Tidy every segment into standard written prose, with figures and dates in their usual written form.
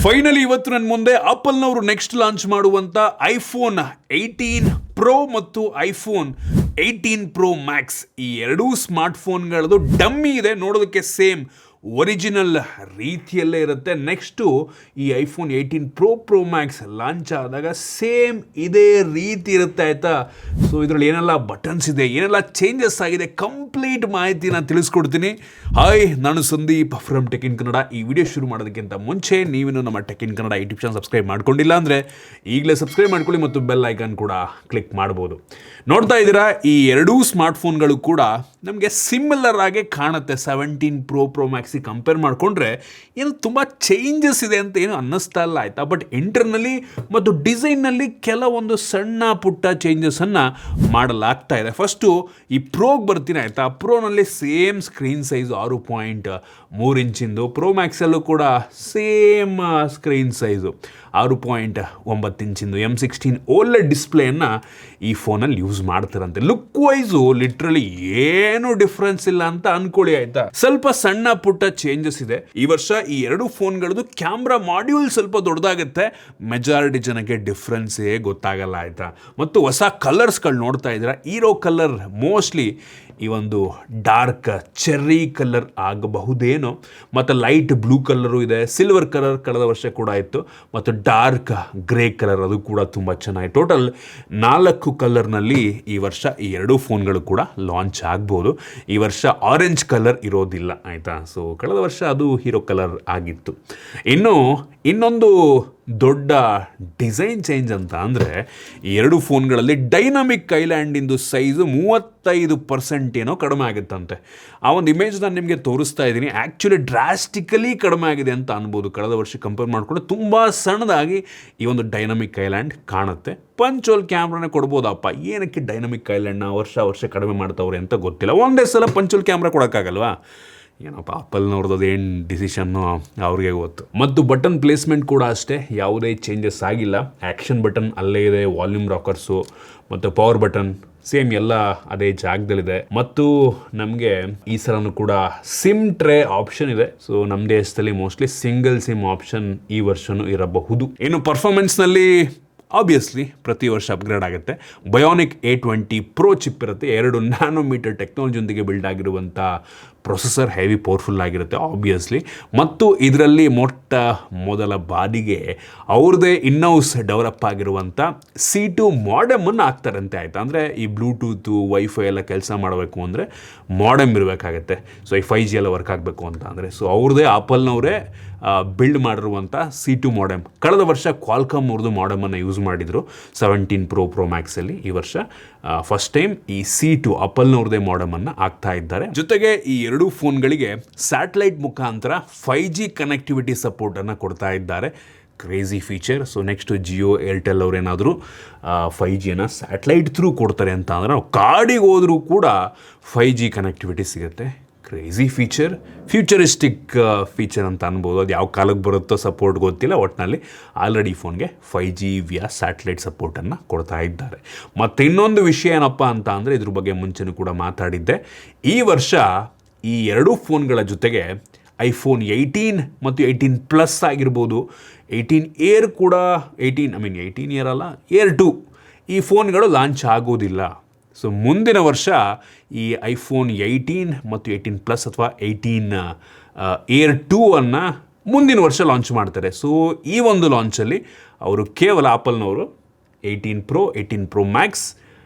Finally ಇವತ್ತು ನನ್ನ ಮುಂದೆ ಆಪಲ್ನವರು ನೆಕ್ಸ್ಟ್ ಲಾಂಚ್ ಮಾಡುವಂಥ ಐಫೋನ್ 18 ಪ್ರೋ ಮತ್ತು ಐಫೋನ್ 18 ಪ್ರೋ ಮ್ಯಾಕ್ಸ್ ಈ ಎರಡೂ ಸ್ಮಾರ್ಟ್ಫೋನ್ಗಳದ್ದು ಡಮ್ಮಿ ಇದೆ, ನೋಡೋದಕ್ಕೆ ಸೇಮ್ ಒರಿಜಿನಲ್ ರೀತಿಯಲ್ಲೇ ಇರುತ್ತೆ. ನೆಕ್ಸ್ಟು ಈ ಐಫೋನ್ 18 ಪ್ರೋ ಮ್ಯಾಕ್ಸ್ ಲಾಂಚ್ ಆದಾಗ ಸೇಮ್ ಇದೇ ರೀತಿ ಇರುತ್ತೆ ಆಯಿತಾ. ಸೊ ಇದರಲ್ಲಿ ಏನೆಲ್ಲ ಬಟನ್ಸ್ ಇದೆ, ಏನೆಲ್ಲ ಚೇಂಜಸ್ ಆಗಿದೆ, ಕಂಪ್ಲೀಟ್ ಮಾಹಿತಿನ ತಿಳಿಸ್ಕೊಡ್ತೀನಿ. ಹಾಯ್, ನಾನು Sandeep from tech in Kannada. ಈ ವಿಡಿಯೋ ಶುರು ಮಾಡೋದಕ್ಕಿಂತ ಮುಂಚೆ ನೀವೇನು ನಮ್ಮ tech in Kannada YouTube channel subscribe ಮಾಡ್ಕೊಂಡಿಲ್ಲ ಅಂದರೆ ಈಗಲೇ ಸಬ್ಸ್ಕ್ರೈಬ್ ಮಾಡ್ಕೊಳ್ಳಿ ಮತ್ತು ಬೆಲ್ ಐಕಾನ್ ಕೂಡ ಕ್ಲಿಕ್ ಮಾಡ್ಬೋದು. ನೋಡ್ತಾ ಇದ್ದೀರಾ, ಈ ಎರಡೂ ಸ್ಮಾರ್ಟ್ಫೋನ್ಗಳು ಕೂಡ ನಮಗೆ ಸಿಮಿಲರ್ ಆಗಿ ಕಾಣುತ್ತೆ. 17 ಪ್ರೋ ಮ್ಯಾಕ್ಸಿಗೆ ಕಂಪೇರ್ ಮಾಡಿಕೊಂಡ್ರೆ ಏನು ತುಂಬ ಚೇಂಜಸ್ ಇದೆ ಅಂತ ಏನು ಅನ್ನಿಸ್ತಾ ಇಲ್ಲ ಆಯಿತಾ. ಬಟ್ ಇಂಟರ್ನಲ್ಲಿ ಮತ್ತು ಡಿಸೈನ್ನಲ್ಲಿ ಕೆಲವೊಂದು ಸಣ್ಣ ಪುಟ್ಟ ಚೇಂಜಸನ್ನು ಮಾಡಲಾಗ್ತಾ ಇದೆ. ಫಸ್ಟು ಈ ಪ್ರೋಗೆ ಬರ್ತೀನಿ ಆಯಿತಾ. ಪ್ರೋನಲ್ಲಿ ಸೇಮ್ ಸ್ಕ್ರೀನ್ ಸೈಜ್ 6.3 ಇಂಚಿಂದು, ಪ್ರೋ ಮ್ಯಾಕ್ಸಲ್ಲೂ ಕೂಡ same screen size 6.9 ಇಂಚಿಂದು M16 OLED ಡಿಸ್ಪ್ಲೇಯನ್ನು ಈ ಫೋನಲ್ಲಿ ಯೂಸ್ ಮಾಡ್ತಾರಂತೆ. ಲುಕ್ ವೈಸು ಲಿಟ್ರಲಿ ಏನು ಡಿಫ್ರೆನ್ಸ್ ಇಲ್ಲ ಅಂತ ಅನ್ಕೊಳ್ಳಿ ಆಯ್ತಾ. ಸ್ವಲ್ಪ ಸಣ್ಣ ಪುಟ್ಟ ಚೇಂಜಸ್ ಇದೆ. ಈ ವರ್ಷ ಈ ಎರಡು ಫೋನ್ಗಳದ್ದು ಕ್ಯಾಮ್ರಾ ಮಾಡ್ಯೂಲ್ ಸ್ವಲ್ಪ ದೊಡ್ಡದಾಗುತ್ತೆ, ಮೆಜಾರಿಟಿ ಜನಕ್ಕೆ ಡಿಫ್ರೆನ್ಸೇ ಗೊತ್ತಾಗಲ್ಲ ಆಯ್ತಾ. ಮತ್ತು ಹೊಸ ಕಲರ್ಸ್ಗಳು ನೋಡ್ತಾ ಇದ್ದೀರಾ, ಹೀರೋ ಕಲರ್ ಮೋಸ್ಟ್ಲಿ ಈ ಒಂದು ಡಾರ್ಕ್ ಚೆರ್ರಿ ಕಲರ್ ಆಗಬಹುದೇನೋ, ಮತ್ತು ಲೈಟ್ ಬ್ಲೂ ಕಲರು ಇದೆ, ಸಿಲ್ವರ್ ಕಲರ್ ಕಳೆದ ವರ್ಷ ಕೂಡ ಇತ್ತು, ಮತ್ತು ಡಾರ್ಕ್ ಗ್ರೇ ಕಲರ್ ಅದು ಕೂಡ ತುಂಬ ಚೆನ್ನಾಗಿ. ಟೋಟಲ್ 4 ಕಲರ್ನಲ್ಲಿ ಈ ವರ್ಷ ಈ ಎರಡೂ ಫೋನ್ಗಳು ಕೂಡ ಲಾಂಚ್ ಆಗ್ಬೋದು. ಈ ವರ್ಷ ಆರೆಂಜ್ ಕಲರ್ ಇರೋದಿಲ್ಲ ಆಯಿತಾ. ಸೊ ಕಳೆದ ವರ್ಷ ಅದು ಹೀರೋ ಕಲರ್ ಆಗಿತ್ತು. ಇನ್ನೊಂದು ದೊಡ್ಡ ಡಿಸೈನ್ ಚೇಂಜ್ ಅಂತ ಅಂದರೆ ಈ ಎರಡು ಫೋನ್ಗಳಲ್ಲಿ ಡೈನಾಮಿಕ್ ಐಲ್ಯಾಂಡಿಂದು ಸೈಜು 35% ಏನೋ ಕಡಿಮೆ ಆಗುತ್ತಂತೆ. ಆ ಒಂದು ಇಮೇಜ್ ನಾನು ನಿಮಗೆ ತೋರಿಸ್ತಾ ಇದ್ದೀನಿ. ಆ್ಯಕ್ಚುಲಿ ಡ್ರಾಸ್ಟಿಕಲಿ ಕಡಿಮೆ ಆಗಿದೆ ಅಂತ ಅನ್ಬೋದು. ಕಳೆದ ವರ್ಷ ಕಂಪೇರ್ ಮಾಡಿಕೊಂಡು ತುಂಬ ಸಣ್ಣದಾಗಿ ಈ ಒಂದು ಡೈನಾಮಿಕ್ ಐಲ್ಯಾಂಡ್ ಕಾಣುತ್ತೆ. ಪಂಚೋಲ್ ಕ್ಯಾಮ್ರಾನೇ ಕೊಡ್ಬೋದಪ್ಪ, ಏನಕ್ಕೆ ಡೈನಾಮಿಕ್ ಐಲ್ಯಾಂಡ್ನ ವರ್ಷ ಕಡಿಮೆ ಮಾಡ್ತಾವ್ರೆ ಅಂತ ಗೊತ್ತಿಲ್ಲ. ಒಂದೇ ಸಲ ಪಂಚೋಲ್ ಕ್ಯಾಮ್ರಾ ಕೊಡೋಕ್ಕಾಗಲ್ವಾ? ಏನಪ್ಪ ಆಪಲ್ನವ್ರದ್ದು ಏನು ಡಿಸಿಷನ್ನು ಅವ್ರಿಗೆ ಗೊತ್ತು. ಮತ್ತು ಬಟನ್ ಪ್ಲೇಸ್ಮೆಂಟ್ ಕೂಡ ಅಷ್ಟೇ, ಯಾವುದೇ ಚೇಂಜಸ್ ಆಗಿಲ್ಲ. ಆ್ಯಕ್ಷನ್ ಬಟನ್ ಅಲ್ಲೇ ಇದೆ, ವಾಲ್ಯೂಮ್ ರಾಕರ್ಸು ಮತ್ತು ಪವರ್ ಬಟನ್ ಸೇಮ್ ಎಲ್ಲ ಅದೇ ಜಾಗದಲ್ಲಿದೆ. ಮತ್ತು ನಮಗೆ ಈ ಸಲನೂ ಕೂಡ ಸಿಮ್ ಟ್ರೇ ಆಪ್ಷನ್ ಇದೆ. ಸೊ ನಮ್ಮ ದೇಶದಲ್ಲಿ ಮೋಸ್ಟ್ಲಿ ಸಿಂಗಲ್ ಸಿಮ್ ಆಪ್ಷನ್ ಈ ವರ್ಷನೂ ಇರಬಹುದು. ಇನ್ನು ಪರ್ಫಾರ್ಮೆನ್ಸ್ನಲ್ಲಿ ಆಬ್ವಿಯಸ್ಲಿ ಪ್ರತಿ ವರ್ಷ ಅಪ್ಗ್ರೇಡ್ ಆಗುತ್ತೆ. ಬಯೋನಿಕ್ A20 ಪ್ರೋ ಚಿಪ್ ಇರುತ್ತೆ, 2 ನ್ಯಾನೋಮೀಟರ್ ಟೆಕ್ನಾಲಜಿಯೊಂದಿಗೆ ಬಿಲ್ಡ್ ಆಗಿರುವಂಥ ಪ್ರೊಸೆಸರ್ ಹೆವಿ ಪವರ್ಫುಲ್ ಆಗಿರುತ್ತೆ ಆಬ್ವಿಯಸ್ಲಿ. ಮತ್ತು ಇದರಲ್ಲಿ ಮೊದಲ ಬಾರಿಗೆ ಅವ್ರದ್ದೇ ಇನ್ಹೌಸ್ ಡೆವಲಪ್ ಆಗಿರುವಂಥ C2 ಮಾಡೆಮನ್ನು ಹಾಕ್ತಾರಂತೆ ಆಯಿತಾ. ಅಂದರೆ ಈ ಬ್ಲೂಟೂತು ವೈಫೈ ಎಲ್ಲ ಕೆಲಸ ಮಾಡಬೇಕು ಅಂದರೆ ಮಾಡೆಮ್ ಇರಬೇಕಾಗತ್ತೆ. ಸೊ ಈ 5G ಎಲ್ಲ ವರ್ಕ್ ಆಗಬೇಕು ಅಂತ ಅಂದರೆ ಸೊ ಅವ್ರದ್ದೇ ಆಪಲ್ನವರೇ ಬಿಲ್ಡ್ ಮಾಡಿರುವಂಥ C2 ಮಾಡೆಮ್. ಕಳೆದ ವರ್ಷ ಕ್ವಾಲ್ಕಾಮ್ ಅವ್ರದ್ದು ಮಾಡೆಮನ್ನು ಯೂಸ್ ಮಾಡಿದರು 17 ಪ್ರೋ ಮ್ಯಾಕ್ಸಲ್ಲಿ. ಈ ವರ್ಷ ಫಸ್ಟ್ ಟೈಮ್ ಈ C2 ಆಪಲ್ನವ್ರದ್ದೇ ಮಾಡೆಮನ್ನು ಆಗ್ತಾ ಇದ್ದಾರೆ. ಜೊತೆಗೆ ಈ ಎರಡೂ ಫೋನ್ಗಳಿಗೆ ಸ್ಯಾಟಲೈಟ್ ಮುಖಾಂತರ 5G ಕನೆಕ್ಟಿವಿಟಿ ಸಪೋರ್ಟನ್ನು ಕೊಡ್ತಾ ಇದ್ದಾರೆ. Crazy feature. So next Jio Airtel ಅವರೇನಾದರೂ 5Gನ ಸ್ಯಾಟಲೈಟ್ ಥ್ರೂ ಕೊಡ್ತಾರೆ ಅಂತ ಅಂದರೆ ನಾವು ಕಾಡಿಗೆ ಹೋದರೂ ಕೂಡ 5G ಕನೆಕ್ಟಿವಿಟಿ ಸಿಗುತ್ತೆ. ಕ್ರೇಜಿ ಫೀಚರ್, ಫ್ಯೂಚರಿಸ್ಟಿಕ್ ಫೀಚರ್ ಅಂತ ಅನ್ಬೋದು. ಅದು ಯಾವ ಕಾಲಕ್ಕೆ ಬರುತ್ತೋ ಸಪೋರ್ಟ್ ಗೊತ್ತಿಲ್ಲ. ಒಟ್ಟಿನಲ್ಲಿ ಆಲ್ರೆಡಿ ಫೋನ್ಗೆ 5G ವಿಯಾ ಸ್ಯಾಟಲೈಟ್ ಸಪೋರ್ಟನ್ನು ಕೊಡ್ತಾ ಇದ್ದಾರೆ. ಮತ್ತು ಇನ್ನೊಂದು ವಿಷಯ ಏನಪ್ಪ ಅಂತ ಅಂದರೆ ಇದ್ರ ಬಗ್ಗೆ ಮುಂಚೆನೂ ಕೂಡ ಮಾತಾಡಿದ್ದೆ. ಈ ವರ್ಷ ಈ ಎರಡೂ ಫೋನ್ಗಳ ಜೊತೆಗೆ ಐಫೋನ್ 18 ಮತ್ತು 18 ಪ್ಲಸ್ ಆಗಿರ್ಬೋದು, 18 ಏರ್ ಕೂಡ 18 ಇಯರ್ ಅಲ್ಲ, ಏರ್ 2 ಈ ಫೋನ್ಗಳು ಲಾಂಚ್ ಆಗೋದಿಲ್ಲ. ಸೊ ಮುಂದಿನ ವರ್ಷ ಈ ಐಫೋನ್ 18 ಮತ್ತು 18 ಪ್ಲಸ್ ಅಥವಾ 18 ಏರ್ 2 ಅನ್ನು ಮುಂದಿನ ವರ್ಷ ಲಾಂಚ್ ಮಾಡ್ತಾರೆ. ಸೊ ಈ ಒಂದು ಲಾಂಚಲ್ಲಿ ಅವರು ಕೇವಲ ಆಪಲ್ನವರು 18 ಪ್ರೋ ಮ್ಯಾಕ್ಸ್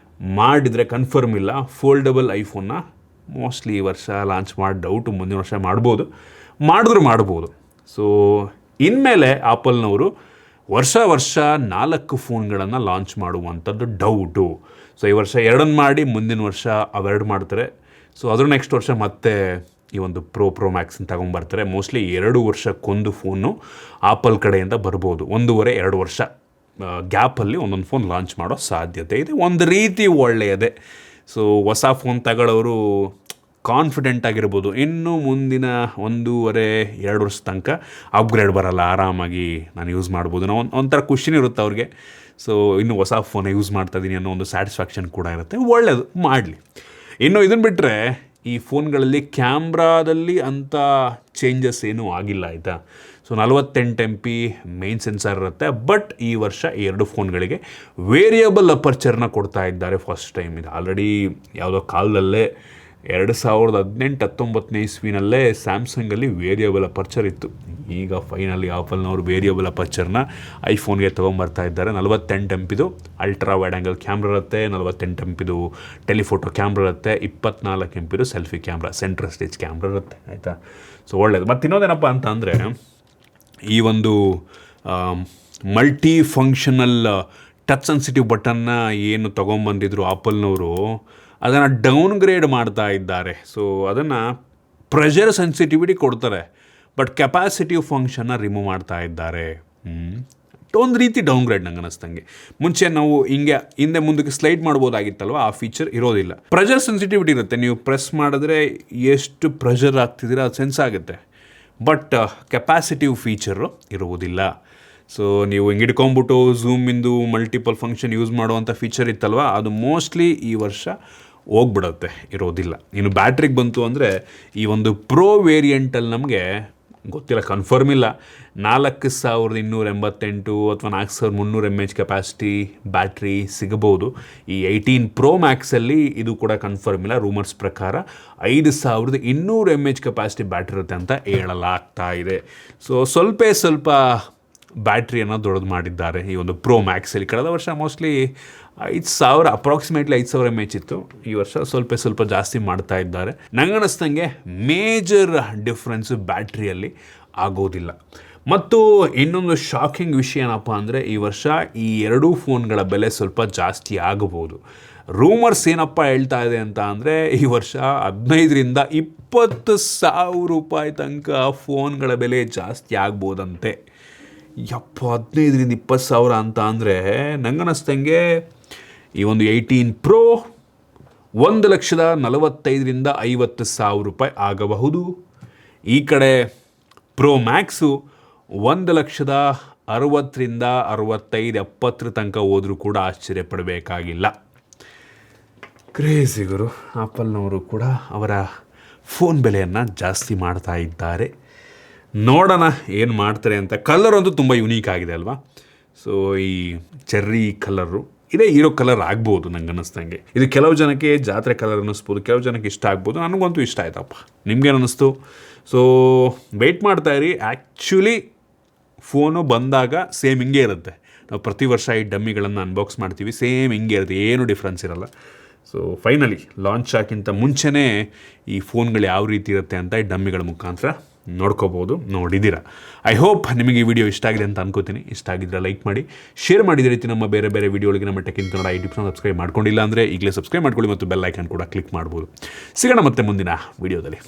ಮಾಡಿದರೆ ಕನ್ಫರ್ಮ್ ಇಲ್ಲ. ಫೋಲ್ಡಬಲ್ ಐಫೋನ್ನ ಮೋಸ್ಟ್ಲಿ ಈ ವರ್ಷ ಲಾಂಚ್ ಮಾಡಿ ಡೌಟು, ಮುಂದಿನ ವರ್ಷ ಮಾಡ್ಬೋದು. ಸೊ ಇನ್ಮೇಲೆ ಆಪಲ್ನವರು ವರ್ಷ 4 ಫೋನ್ಗಳನ್ನು ಲಾಂಚ್ ಮಾಡುವಂಥದ್ದು ಡೌಟು. ಸೊ ಈ ವರ್ಷ 2 ಮಾಡಿ ಮುಂದಿನ ವರ್ಷ ಅವೆರಡು ಮಾಡ್ತಾರೆ. ಸೊ ಅದ್ರ ನೆಕ್ಸ್ಟ್ ವರ್ಷ ಮತ್ತೆ ಈ ಒಂದು ಪ್ರೋ ಮ್ಯಾಕ್ಸನ್ನು ತಗೊಂಬರ್ತಾರೆ. ಮೋಸ್ಟ್ಲಿ 2 ವರ್ಷಕ್ಕೊಂದು ಫೋನು ಆಪಲ್ ಕಡೆಯಿಂದ ಬರ್ಬೋದು. 1.5-2 ವರ್ಷ ಗ್ಯಾಪಲ್ಲಿ ಒಂದೊಂದು ಫೋನ್ ಲಾಂಚ್ ಮಾಡೋ ಸಾಧ್ಯತೆ ಇದೆ. ಒಂದು ರೀತಿ ಒಳ್ಳೆಯದೇ. ಸೊ ಹೊಸ ಫೋನ್ ತಗೊಳ್ಳೋರು ಕಾನ್ಫಿಡೆಂಟ್ ಆಗಿರ್ಬೋದು. ಇನ್ನು ಮುಂದಿನ 1.5-2 ವರ್ಷ ತನಕ ಅಪ್ಗ್ರೇಡ್ ಬರಲ್ಲ, ಆರಾಮಾಗಿ ನಾನು ಯೂಸ್ ಮಾಡ್ಬೋದು. ಒಂಥರ ಖುಷಿನೂ ಇರುತ್ತೆ ಅವ್ರಿಗೆ. ಸೊ ಇನ್ನು ಹೊಸ ಫೋನ್ ಯೂಸ್ ಮಾಡ್ತಾಯಿದ್ದೀನಿ ಅನ್ನೋ ಒಂದು ಸ್ಯಾಟಿಸ್ಫ್ಯಾಕ್ಷನ್ ಕೂಡ ಇರುತ್ತೆ. ಒಳ್ಳೆಯದು, ಮಾಡಲಿ. ಇನ್ನು ಇದನ್ನು ಬಿಟ್ಟರೆ ಈ ಫೋನ್ಗಳಲ್ಲಿ ಕ್ಯಾಮ್ರಾದಲ್ಲಿ ಅಂಥ ಚೇಂಜಸ್ ಏನೂ ಆಗಿಲ್ಲ ಆಯಿತಾ. ಸೊ 48 MP ಮೇನ್ ಸೆನ್ಸಾರ್ ಇರುತ್ತೆ. ಬಟ್ ಈ ವರ್ಷ ಈ ಎರಡು ಫೋನ್ಗಳಿಗೆ ವೇರಿಯಬಲ್ ಅಪರ್ಚರ್ನ ಕೊಡ್ತಾ ಇದ್ದಾರೆ ಫಸ್ಟ್ ಟೈಮ್. ಇದು ಆಲ್ರೆಡಿ ಯಾವುದೋ ಕಾಲದಲ್ಲೇ 2018-19 ಇಸ್ವಿನಲ್ಲೇ ಸ್ಯಾಮ್ಸಂಗಲ್ಲಿ ವೇರಿಯಬಲ್ ಅಪರ್ಚರ್ ಇತ್ತು. ಈಗ ಫೈನಲಿ ಆಪಲ್ನವರು ವೇರಿಯಬಲ್ ಅಪರ್ಚರ್ನ ಐಫೋನ್ಗೆ ತೊಗೊಂಬರ್ತಾ ಇದ್ದಾರೆ. 48 MPದು ಅಲ್ಟ್ರಾ ವೈಡ್ ಆ್ಯಂಗಲ್ ಕ್ಯಾಮ್ರಾ ಇರುತ್ತೆ, 48 MPದು ಟೆಲಿಫೋಟೋ ಕ್ಯಾಮ್ರಾ ಇರುತ್ತೆ, 24 MPದು selfie camera central stage camera ಇರುತ್ತೆ. ಆಯಿತಾ, ಸೊ ಒಳ್ಳೆಯದು. ಮತ್ತು ಇನ್ನೊಂದೇನಪ್ಪ ಅಂತ ಅಂದರೆ ಈ ಒಂದು ಮಲ್ಟಿ ಫಂಕ್ಷನಲ್ ಟಚ್ ಸೆನ್ಸಿಟಿವ್ ಬಟನ್ನ ಏನು ತೊಗೊಂಬಂದಿದ್ರು ಆಪಲ್ನವರು, ಅದನ್ನು ಡೌನ್ಗ್ರೇಡ್ ಮಾಡ್ತಾ ಇದ್ದಾರೆ. ಸೊ ಅದನ್ನು ಪ್ರೆಷರ್ ಸೆನ್ಸಿಟಿವಿಟಿ ಕೊಡ್ತಾರೆ, ಬಟ್ ಕೆಪಾಸಿಟಿವ್ ಫಂಕ್ಷನ್ನ ರಿಮೂವ್ ಮಾಡ್ತಾ ಇದ್ದಾರೆ. ಒಂದು ರೀತಿ ಡೌನ್ಗ್ರೇಡ್ ನಂಗೆ ಅನ್ನಿಸ್ತಂಗೆ. ಮುಂಚೆ ನಾವು ಹಿಂದೆ ಮುಂದಕ್ಕೆ ಸ್ಲೈಡ್ ಮಾಡ್ಬೋದಾಗಿತ್ತಲ್ವ, ಆ ಫೀಚರ್ ಇರೋದಿಲ್ಲ. ಪ್ರೆಷರ್ ಸೆನ್ಸಿಟಿವಿಟಿ ಇರುತ್ತೆ, ನೀವು ಪ್ರೆಸ್ ಮಾಡಿದ್ರೆ ಎಷ್ಟು ಪ್ರೆಷರ್ ಆಗ್ತಿದ್ದೀರ ಅದು ಸೆನ್ಸ್ ಆಗುತ್ತೆ, ಬಟ್ ಕೆಪಾಸಿಟಿವ್ ಫೀಚರು ಇರುವುದಿಲ್ಲ. ಸೊ ನೀವು ಹಿಂಗೆ ಹಿಡ್ಕೊಂಬಿಟ್ಟು ಝೂಮಿಂದು ಮಲ್ಟಿಪಲ್ ಫಂಕ್ಷನ್ ಯೂಸ್ ಮಾಡುವಂಥ ಫೀಚರ್ ಇತ್ತಲ್ವ, ಅದು ಮೋಸ್ಟ್ಲಿ ಈ ವರ್ಷ ಹೋಗ್ಬಿಡುತ್ತೆ, ಇರೋದಿಲ್ಲ. ಇನ್ನು ಬ್ಯಾಟ್ರಿಗೆ ಬಂತು ಅಂದರೆ ಈ ಒಂದು ಪ್ರೋ ವೇರಿಯಂಟಲ್ಲಿ ನಮಗೆ ಗೊತ್ತಿಲ್ಲ, ಕನ್ಫರ್ಮ್ ಇಲ್ಲ, 4288 ಅಥವಾ 4300 mAh ಕೆಪಾಸಿಟಿ ಬ್ಯಾಟ್ರಿ ಸಿಗಬಹುದು. ಈ 18 Pro Maxಲ್ಲಿ ಇದು ಕೂಡ ಕನ್ಫರ್ಮ್ ಇಲ್ಲ. ರೂಮರ್ಸ್ ಪ್ರಕಾರ 5200 mAh ಕೆಪಾಸಿಟಿ ಬ್ಯಾಟ್ರಿ ಇರುತ್ತೆ ಅಂತ ಹೇಳಲಾಗ್ತಾ ಇದೆ. ಸೊ ಸ್ವಲ್ಪ ಬ್ಯಾಟ್ರಿಯನ್ನು ದೊಡ್ಡದು ಮಾಡಿದ್ದಾರೆ ಈ ಒಂದು ಪ್ರೋ ಮ್ಯಾಕ್ಸಲ್ಲಿ. ಕಳೆದ ವರ್ಷ ಮೋಸ್ಟ್ಲಿ 5000 ಅಪ್ರಾಕ್ಸಿಮೇಟ್ಲಿ 5000 mAh ಇತ್ತು. ಈ ವರ್ಷ ಸ್ವಲ್ಪ ಜಾಸ್ತಿ ಮಾಡ್ತಾ ಇದ್ದಾರೆ. ನಂಗನ್ನಿಸ್ದಂಗೆ ಮೇಜರ್ ಡಿಫ್ರೆನ್ಸು ಬ್ಯಾಟ್ರಿಯಲ್ಲಿ ಆಗೋದಿಲ್ಲ. ಮತ್ತು ಇನ್ನೊಂದು ಶಾಕಿಂಗ್ ವಿಷಯ ಏನಪ್ಪ ಅಂದರೆ ಈ ವರ್ಷ ಈ ಎರಡೂ ಫೋನ್ಗಳ ಬೆಲೆ ಸ್ವಲ್ಪ ಜಾಸ್ತಿ ಆಗಬಹುದು. ರೂಮರ್ಸ್ ಏನಪ್ಪ ಹೇಳ್ತಾ ಇದೆ ಅಂತ ಅಂದರೆ ಈ ವರ್ಷ 15,000-20,000 ರೂಪಾಯಿ ತನಕ ಫೋನ್ಗಳ ಬೆಲೆ ಜಾಸ್ತಿ ಆಗ್ಬೋದಂತೆ. 15,000-20,000 ಅಂತ ಅಂದರೆ ನಂಗನ್ನಿಸ್ದಂಗೆ ಈ ಒಂದು 18 Pro 1,45,000-50,000 ರೂಪಾಯಿ ಆಗಬಹುದು. ಈ ಕಡೆ ಪ್ರೋ ಮ್ಯಾಕ್ಸು 1,60,000-65,000-70 ತನಕ ಹೋದರೂ ಕೂಡ ಆಶ್ಚರ್ಯಪಡಬೇಕಾಗಿಲ್ಲ. ಕ್ರೇಜಿ ಗುರು, ಆಪಲ್ನವರು ಕೂಡ ಅವರ ಫೋನ್ ಬೆಲೆಯನ್ನು ಜಾಸ್ತಿ ಮಾಡ್ತಾ ಇದ್ದಾರೆ. ನೋಡೋಣ ಏನು ಮಾಡ್ತಾರೆ ಅಂತ. ಕಲರ್ ಅಂತೂ ತುಂಬ ಯುನೀಕ್ ಆಗಿದೆ ಅಲ್ವಾ. ಸೊ ಈ ಚೆರ್ರಿ ಕಲರು ಇದೇ ಹೀರೋ ಕಲರ್ ಆಗ್ಬೋದು ನಂಗೆ ಅನ್ನಿಸ್ದಂಗೆ. ಇದು ಕೆಲವು ಜನಕ್ಕೆ ಜಾತ್ರೆ ಕಲರ್ ಅನ್ನಿಸ್ಬೋದು, ಕೆಲವು ಜನಕ್ಕೆ ಇಷ್ಟ ಆಗ್ಬೋದು. ನನಗಂತೂ ಇಷ್ಟ ಆಯ್ತಪ್ಪ. ನಿಮ್ಗೇನು ಅನ್ನಿಸ್ತು? ಸೊ ವೆಯ್ಟ್ ಮಾಡ್ತಾಯಿರಿ. ಆ್ಯಕ್ಚುಲಿ ಫೋನು ಬಂದಾಗ ಸೇಮ್ ಹಿಂಗೆ ಇರುತ್ತೆ. ನಾವು ಪ್ರತಿ ವರ್ಷ ಈ ಡಮ್ಮಿಗಳನ್ನು ಅನ್ಬಾಕ್ಸ್ ಮಾಡ್ತೀವಿ, ಸೇಮ್ ಹಿಂಗೆ ಇರುತ್ತೆ, ಏನು ಡಿಫ್ರೆನ್ಸ್ ಇರಲ್ಲ. ಸೊ ಫೈನಲಿ ಲಾಂಚ್ ಆಗೋಕ್ಕಿಂತ ಮುಂಚೆನೇ ಈ ಫೋನ್ಗಳು ಯಾವ ರೀತಿ ಇರುತ್ತೆ ಅಂತ ಈ ಡಮ್ಮಿಗಳ ಮುಖಾಂತರ ನೋಡ್ಕೋಬೋದು, ನೋಡಿದ್ದೀರಾ. ಐ ಹೋಪ್ ನಿಮಗೆ ಈ ವಿಡಿಯೋ ಇಷ್ಟ ಆಗಿದೆ ಅಂತ ಅನ್ಕೋತೀನಿ. ಇಷ್ಟ ಆಗಿದ್ರೆ ಲೈಕ್ ಮಾಡಿ, ಶೇರ್ ಮಾಡಿದ ರೀತಿ ನಮ್ಮ ಬೇರೆ ವಿಡಿಯೋಗಳಿಗೆ ನಮ್ಮ ಟೆಕ್ ಇನ್ ಕನ್ನಡ ಯೂಟ್ಯೂಬ್ನ ಸಬ್ಸ್ಕ್ರೈಬ್ ಮಾಡ್ಕೊಂಡಿಲ್ಲ ಅಂದರೆ ಈಗಲೇ ಸಬ್ಸ್ಕ್ರೈಬ್ ಮಾಡ್ಕೊಳ್ಳಿ ಮತ್ತು ಬೆಲ್ ಐಕಾನ್ ಕೂಡ ಕ್ಲಿಕ್ ಮಾಡ್ಬೋದು. ಸಿಗೋಣ ಮತ್ತೆ ಮುಂದಿನ ವಿಡಿಯೋದಲ್ಲಿ.